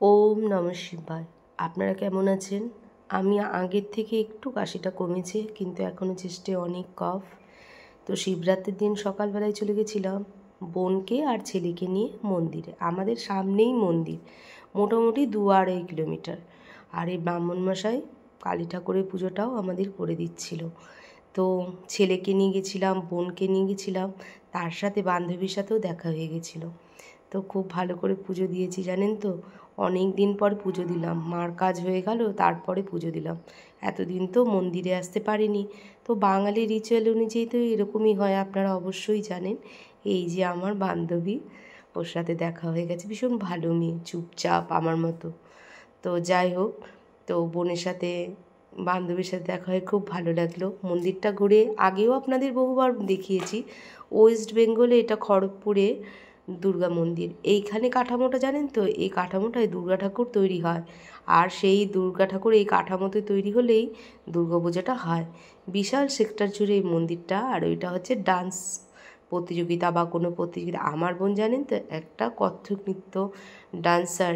ওম নমঃ শিবায়। আপনারা কেমন আছেন? আমি আগের থেকে একটু কাশিটা কমেছে, কিন্তু এখনও চেস্টে অনেক কফ। তো শিবরাত্রির দিন সকালবেলায় চলে গেছিলাম বোনকে আর ছেলেকে নিয়ে মন্দিরে। আমাদের সামনেই মন্দির, মোটামুটি 2-2.5 কিলোমিটার। আর এই ব্রাহ্মণমশাই কালী ঠাকুরের পুজোটাও আমাদের করে দিচ্ছিল। তো ছেলেকে নিয়ে গেছিলাম, বোনকে নিয়ে গেছিলাম, তার সাথে বান্ধবীর সাথেও দেখা হয়ে গেছিলো। তো খুব ভালো করে পুজো দিয়েছি, জানেন তো। অনেক দিন পর পুজো দিলাম, মার কাজ হয়ে গেল, তারপরে পুজো দিলাম। এতদিন তো মন্দিরে আসতে পারিনি। তো বাঙালি রিচুয়াল অনুযায়ী তো এরকমই হয়, আপনারা অবশ্যই জানেন। এই যে আমার বান্ধবী, ওর সাথে দেখা হয়ে গেছে। ভীষণ ভালো মেয়ে, চুপচাপ আমার মতো। তো যাই হোক, তো বোনের সাথে বান্ধবীর সাথে দেখা হয়ে খুব ভালো লাগলো। মন্দিরটা ঘুরে আগেও আপনাদের বহুবার দেখিয়েছি। ওয়েস্ট বেঙ্গলে, এটা খড়গপুরে দুর্গা মন্দির। এইখানে কাঠামোটা জানেন তো, এই কাঠামোটায় দুর্গা ঠাকুর তৈরি হয়। আর সেই দুর্গা ঠাকুর এই কাঠামোতে তৈরি হলেই দুর্গা পূজাটা হয়। বিশাল সেক্টর জুড়ে এই মন্দিরটা। আর ওইটা হচ্ছে ডান্স প্রতিযোগিতা বা কোনো প্রতিযোগিতা। আমার বোন জানেন তো একটা কত্থক নৃত্য ডান্সার,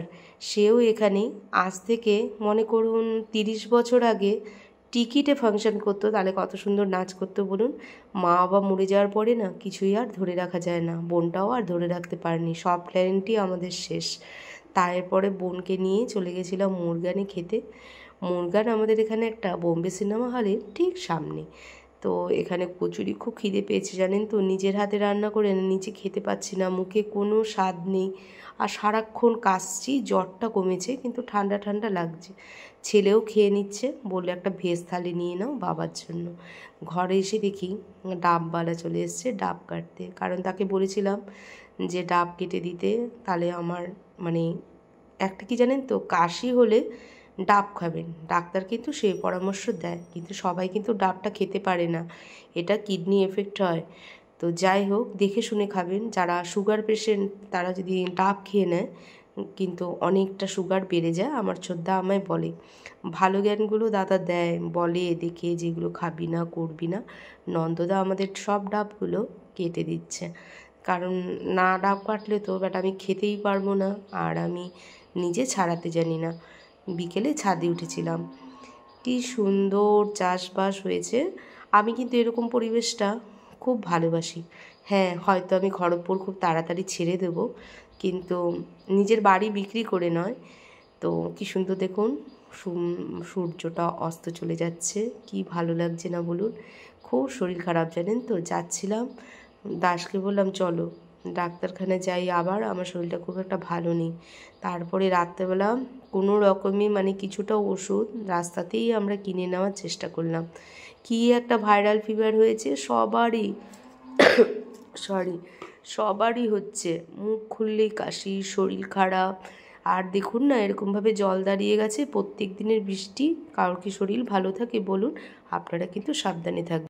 সেও এখানে আজ থেকে মনে করুন 30 বছর আগে টিকিটে ফাংশন করতো, তাহলে কত সুন্দর নাচ করতো বলুন। মা বাবা মরে যাওয়ার পরে না কিছুই আর ধরে রাখা যায় না, বোনটাও আর ধরে রাখতে পারেনি, সব ট্যালেন্টই আমাদের শেষ। তারপরে বোনকে নিয়ে চলে গেছিলাম মুরগানি খেতে। মুরগান আমাদের এখানে একটা বোম্বে সিনেমা হলের ঠিক সামনে। তো এখানে কচুরি, খুব খিদে পেয়েছে জানেন তো। নিজের হাতে রান্না করে নিচে খেতে পাচ্ছি না, মুখে কোনো স্বাদ নেই। আর সারাক্ষণ কাশছি, জ্বরটা কমেছে কিন্তু ঠান্ডা ঠান্ডা লাগছে। ছেলেও খেয়ে নিচ্ছে, বললে একটা ভেজ থালি নিয়ে নাও বাবার জন্য। ঘরে এসে দেখি ডাবওয়ালা চলে এসছে ডাব কাটতে, কারণ তাকে বলেছিলাম যে ডাব কেটে দিতে। তাহলে আমার মানে একটা কি জানেন তো, কাশি হলে ডাব খাবেন, ডাক্তার কিন্তু সেই পরামর্শ দেয়, কিন্তু সবাই কিন্তু ডাবটা খেতে পারে না, এটা কিডনি এফেক্ট হয়। তো যাই হোক, দেখে শুনে খাবেন। যারা সুগার পেশেন্ট তারা যদি ডাব খেয়ে নেয় কিন্তু অনেকটা সুগার বেড়ে যায়, আমার ছোদ্দা আমায় বলে। ভালো জ্ঞানগুলো দাদা দেয়, বলে দেখে যেগুলো খাবি না করবি না। নন্দদা আমাদের সব ডাবগুলো কেটে দিচ্ছে, কারণ না ডাব কাটলে তো বাট আমি খেতেই পারবো না, আর আমি নিজে ছাড়াতে জানি না। বিকেলে ছাদে উঠেছিলাম, কি সুন্দর চাষবাস হয়েছে। আমি কিন্তু এরকম পরিবেশটা খুব ভালোবাসি। হ্যাঁ, হয়তো আমি খড়গপুর খুব তাড়াতাড়ি ছেড়ে দেব, কিন্তু নিজের বাড়ি বিক্রি করে নয়। তো কি সুন্দর দেখুন, সূর্যটা অস্ত চলে যাচ্ছে, কি ভালো লাগছে না বলুন। খুব শরীর খারাপ জানেন তো। যাচ্ছিলাম, দাসকে বললাম চলো ডাক্তারখানায় যাই, আবার আমার শরীরটা খুব একটা ভালো নেই। তারপরে রাত্রেবেলা কোনো রকমে মানে কিছুটা ওষুধ রাস্তাতেই আমরা কিনে নেওয়ার চেষ্টা করলাম। কি একটা ভাইরাল ফিভার হয়েছে সবারই, সবারই হচ্ছে। মুখ খুললেই কাশি, শরীর খারাপ। আর দেখুন না, এরকমভাবে জল দাঁড়িয়ে গেছে, প্রত্যেক দিনের বৃষ্টি। কারোর কি শরীর ভালো থাকে বলুন? আপনারা কিন্তু সাবধানে থাকবেন।